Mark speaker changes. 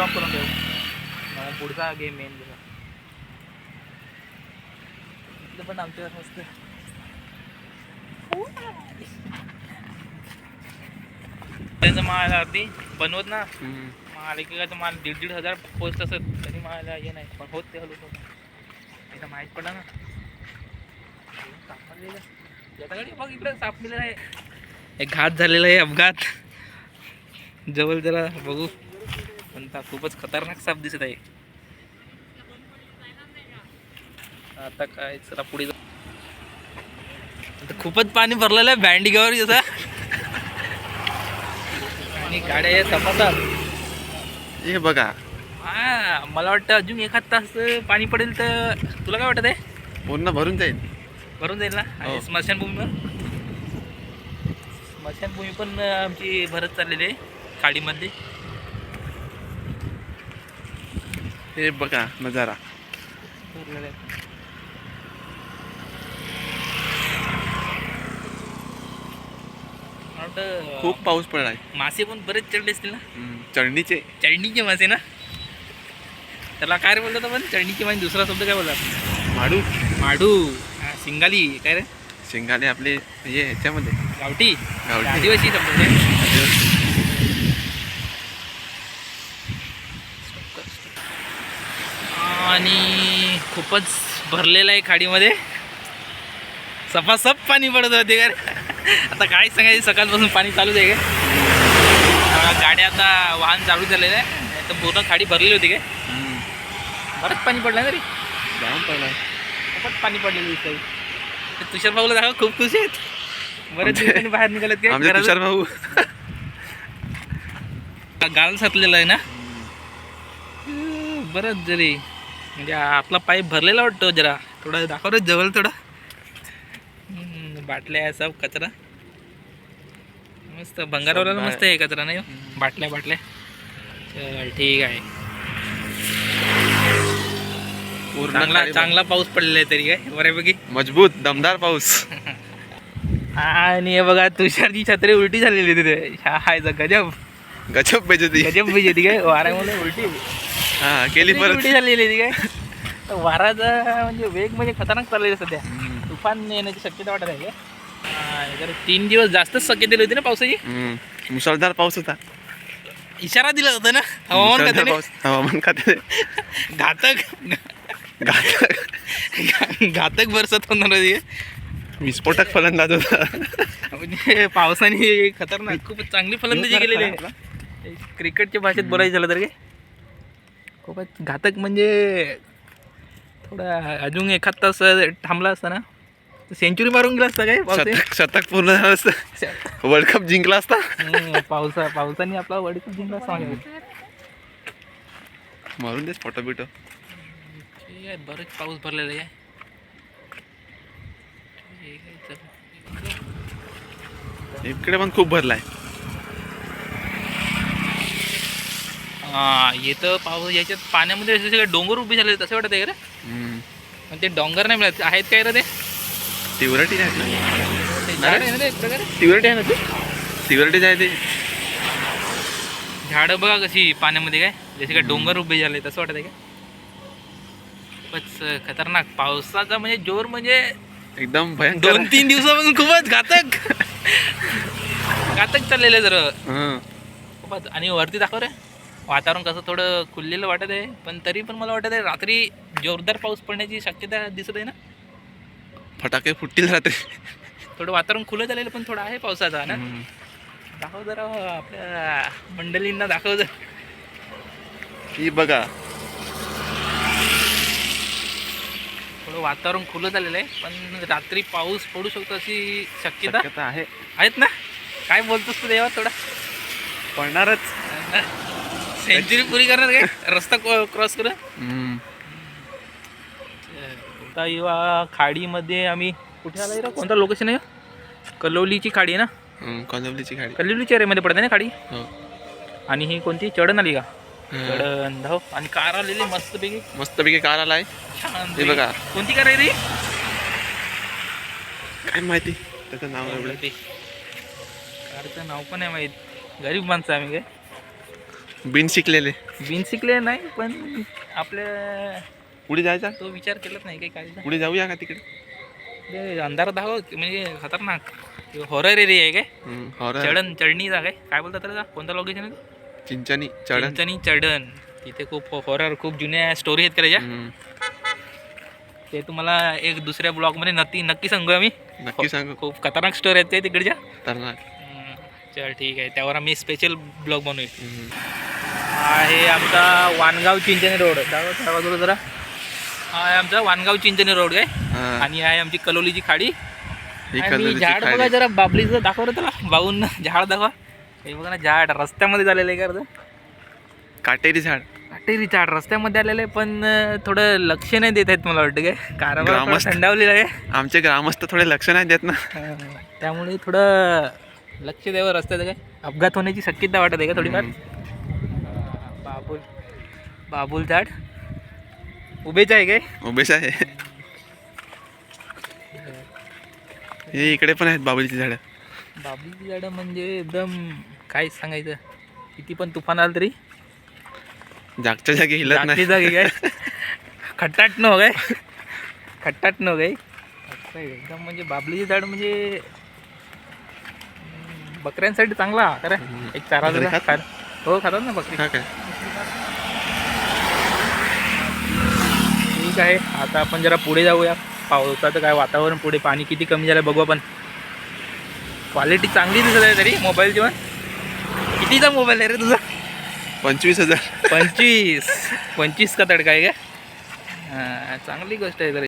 Speaker 1: Net of करून ठेव. मग पुढचा गेम मेन तुझा. इथलं पण आमच्या मस्त त्यांचं मला अगदी बनवत ना मला एकेकाचं मला 1,500 पोस्ट असत तरी मला हे नाही पण होत ते हलवत होतं. एकदा माहीत पडला ना याच्याकडे बघ इकडे सापलेलं आहे. एक घात झालेला आहे अपघात जवळ जरा बघू पण खूपच खतरनाक साप दिसत आहे. आता काय चला पुढे खूपच पाणी भरलेलं आहे बँडिगावर जसं आणि गाड्या सपातात.
Speaker 2: हे बघा
Speaker 1: हा मला वाटतं अजून एखाद तास पाणी पडेल तर तुला काय वाटत आहे
Speaker 2: पूर्ण भरून जाईल.
Speaker 1: भरून जाईल ना. आणि स्मशानभूमीवर स्मशानभूमी पण आमची भरत चाललेली आहे खाडीमध्ये.
Speaker 2: हे बघा नजारा
Speaker 1: भरलेलं आहे. मला वाटतं
Speaker 2: खूप पाऊस पडलाय.
Speaker 1: मासे पण बरेच चढले असतील ना.
Speaker 2: चढणीचे
Speaker 1: मासे ना त्याला काय रे बोलतात आपण चढणीचे मासे दुसरा शब्द काय बोलतात
Speaker 2: माडू
Speaker 1: माडू शिंगाली काय रे
Speaker 2: शेंगाले आपले हे ह्याच्यामध्ये
Speaker 1: गावठी
Speaker 2: गावठी.
Speaker 1: आदिवासी शब्द आणि खूपच भरलेलं आहे खाडीमध्ये सपासप पाणी पडत होते का रे. आता काय सांगायचं सकाळपासून पाणी चालूच आहे का. गाड्या आता वाहन चालू झालेलं आहे तर पूर्ण खाडी भरलेली होती काय. बरंच पाणी पडलं ना रे
Speaker 2: जाम पडलाय.
Speaker 1: खूपच पाणी पडलेलं दिसतंय. तुषार भाऊला दाखव खूप खुश आहेत बरेच दिवसांनी बाहेर निघालेत काय
Speaker 2: तुषार भाऊ
Speaker 1: गाल साचलेला आहे ना बरंच जरी म्हणजे आपला पाईप भरलेला वाटतो जरा थोडा दाखव रे जवळ थोडा. बाटल्या सब कचरा मस्त भंगारवाला मस्त आहे कचरा नाही बाटल्या चल ठीक आहे. चांगला पाऊस पडलेला आहे तरी काय बऱ्यापैकी
Speaker 2: मजबूत दमदार पाऊस.
Speaker 1: आणि हे बघा तुषारची छत्री उलटी झालेली तिथे हायचा गजब पाहिजे काय वाऱ्यामुळे उलटी
Speaker 2: केली परत
Speaker 1: उलटी झालेली ती काय. वाराचा म्हणजे वेग म्हणजे खतरनाक चाललेला सध्या तुफान येण्याची शक्यता वाटत आहे का. जर 3 दिवस जास्तच शक्यता दिली होती ना पावसाची.
Speaker 2: मुसळधार पाऊस होता.
Speaker 1: इशारा दिला होता ना हवामान खात्याने घातक बरसात होणार होती.
Speaker 2: विस्फोटक फलंदाज होता
Speaker 1: म्हणजे पावसाने खतरनाक खूपच चांगली फलंदाजी केलेली आहे. क्रिकेटच्या भाषेत बोलायचं झालं तर काय खूपच घातक म्हणजे थोडा अजून एखाद तास थांबला असता ना सेंचुरी मारून गेला असता काय.
Speaker 2: शतक पूर्ण झालं असतं वर्ल्ड कप जिंकला असता.
Speaker 1: पावसाने आपला वर्ल्ड कप जिंकला असता
Speaker 2: मारून देस फोटो बिटो.
Speaker 1: बरेच पाऊस भरलेला आहे.
Speaker 2: इकडे पण खूप भरलाय.
Speaker 1: येतं पाऊस याच्यात पाण्यामध्ये सगळे डोंगर उभे झाले तसे वाटत आहे का रे. पण ते डोंगर नाही मिळत आहेत काय रे ते
Speaker 2: तिवरटी आहेत ना.
Speaker 1: तिवरटी आहे ना ते
Speaker 2: तिवरटीच आहे ते
Speaker 1: झाडं बघा कशी पाण्यामध्ये काय जसे काय डोंगर उभे झाले तसं वाटत आहे का. खूपच खतरनाक पावसाचा म्हणजे जोर म्हणजे
Speaker 2: एकदम भयंकर.
Speaker 1: 2-3 दिवसापासून खूपच घातक चाललेलं जर खूपच. आणि वरती दाखव रे वातावरण कसं थोडं खुललेलं वाटत आहे पण तरी पण मला वाटत आहे रात्री जोरदार पाऊस पडण्याची शक्यता दिसत आहे ना.
Speaker 2: फटाके फुटतील रात्री.
Speaker 1: थोडं वातावरण खुलं झालेलं पण थोडं आहे पावसाचा ना. दाखव जरा आपल्या मंडळींना दाखव जर.
Speaker 2: ही बघा
Speaker 1: थोडं वातावरण खुलं झालेलं आहे पण रात्री पाऊस पडू शकतो अशी शक्यता
Speaker 2: आहे.
Speaker 1: आहेत ना. काय बोलतोस तू देवा थोडा
Speaker 2: पडणारच.
Speaker 1: सेंचुरी पुरी करणार काय रस्ता क्रॉस कर. आता युवा खाडीमध्ये आम्ही कुठे आला रे कोणता लोकेशन आहे कलवलीची खाडी आहे ना. कलवलीच्या एरियामध्ये पडते ना खाडी. आणि ही कोणती चढण आली का चढण धाव आणि कार आलेली
Speaker 2: मस्तपैकी कार आलाय. हे बघा
Speaker 1: कोणती कार आहे रे
Speaker 2: काय माहिती त्याचं नाव एवढं
Speaker 1: कारचं नाव पण आहे माहीत गरीब माणसं आम्ही काय
Speaker 2: बिन शिकलेले.
Speaker 1: बिन शिकले नाही, पण आपल्या
Speaker 2: पुढे जायचा,
Speaker 1: तो विचार केलाच नाही काही काय.
Speaker 2: पुढे जाऊया का तिकडे.
Speaker 1: ते अंधारात धावत म्हणजे खतरनाक हॉरर एरिया आहे काय.
Speaker 2: हॉरर
Speaker 1: चढणीचा काय बोलतात त्याला, कोणता लोकेशन आहे तो?
Speaker 2: चिंचणी चढण.
Speaker 1: चिंचणी चढण. तिथे खूप हॉरर, खूप जुन्या स्टोरी आहेत करायच्या. ते तुम्हाला एक दुसऱ्या ब्लॉगमध्ये नक्की सांगू आम्ही.
Speaker 2: नक्की सांगू.
Speaker 1: खूप खतरनाक स्टोरी आहेत ते तिकडच्या.
Speaker 2: खतरनाक.
Speaker 1: चल ठीक आहे, त्यावर आम्ही स्पेशल ब्लॉग बनवू. आहे आमचा वाणगाव चिंचणी रोड. दाखवा जरा. हा आहे आमचा वाणगाव चिंचणी रोड काय. आणि आहे आमची कलोलीची खाडी. आणि झाड बघा जरा, बाबलीचं दाखव रे त्याला. बाहून झाड दाखवा. हे बघा ना, झाड रस्त्यामध्ये झालेलं आहे का.
Speaker 2: काटेरी झाड.
Speaker 1: काटेरी झाड रस्त्यामध्ये आलेलं आहे, पण थोडं लक्ष नाही देत आहेत मला वाटतं काय. कारण थंडावलेलं आहे.
Speaker 2: आमचे ग्रामस्थ थोडे लक्ष नाही देत ना,
Speaker 1: त्यामुळे थोडं लक्ष द्यावं रस्त्याचं. काय अपघात होण्याची शक्यता वाटत आहे का थोडीफार. बाबुल झाड उभेच आहे काय.
Speaker 2: उभेच आहे. हे इकडे पण आहेत बाबुलीची झाडं.
Speaker 1: बाबुलीची झाडं म्हणजे एकदम काय सांगायचं, किती पण तुफान आलं तरी
Speaker 2: जागच्या जागी हिलत नाही.
Speaker 1: जागी काय खट्टाट न हो काय. खट्टाट न हो काय एकदम. म्हणजे बाबलीची झाड म्हणजे बकऱ्यांसाठी चांगला खरं. एक चारा हो खातात ना बकरी.
Speaker 2: काय
Speaker 1: ठीक आहे, आता आपण जरा पुढे जाऊया. पावसाचं काय वातावरण, पुढे पाणी किती कमी झालं बघू आपण. क्वालिटी चांगली दिसत आहे तरी मोबाईलची. पण कितीचा मोबाईल आहे रे तुझा.
Speaker 2: 25,000.
Speaker 1: 25 का तडका आहे का. हां, चांगली गोष्ट आहे तरी.